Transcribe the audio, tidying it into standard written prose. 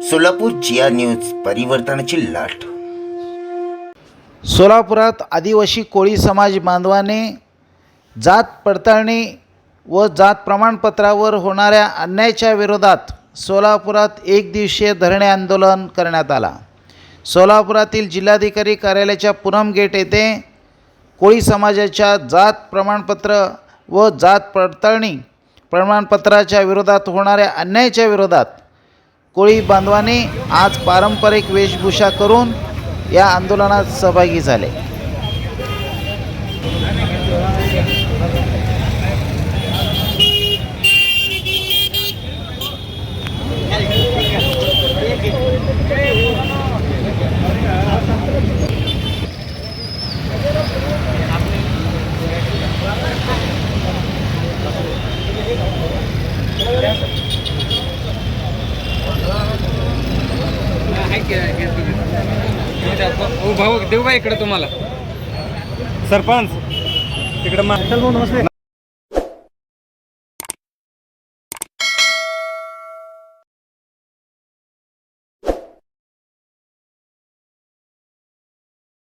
सोलापूर जिया news परिवर्तनाची लाट। सोलापुरात आदिवासी कोळी समाज बांधवाने जात पडताळणी व जात प्रमाणपत्रावर होणाऱ्या अन्यायाच्या विरोधात सोलापुरात एक दिवसीय धरणे आंदोलन करण्यात आला। सोलापुरातील जिल्हाधिकारी कार्यालयाच्या पूनम गेट येथे कोळी समाजाच्या जात प्रमाणपत्र व जात पडताळणी प्रमाणपत्राच्या विरोधात होणाऱ्या अन्यायाच्या विरोधात कोळी बांधवांनी आज पारंपरिक वेशभूषा करून या आंदोलनात सहभागी झाले। भाऊ देऊ बा इकडे तुम्हाला सरपंच तिकडे